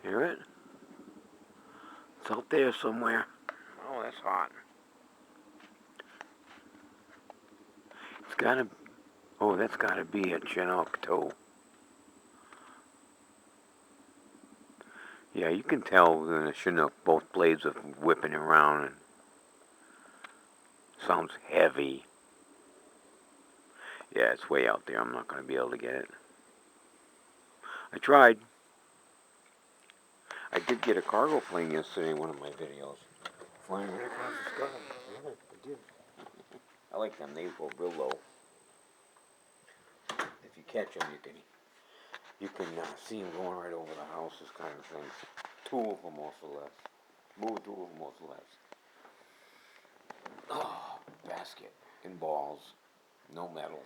Hear it? It's out there somewhere. Oh, that's hot. It's gotta... Oh, that's gotta be a chinook, too. Yeah, you can tell in a chinook both blades are whipping around and sounds heavy. Yeah, it's way out there. I'm not going to be able to get it. I tried. I did get a cargo plane yesterday in one of my videos. Flying right across the sky. Yeah, I did. I like them. They go real low. If you catch them, you can see them going right over the houses, kind of things. Two of them, more or less. Move two of them, more or less. Oh, basket and balls. No metal.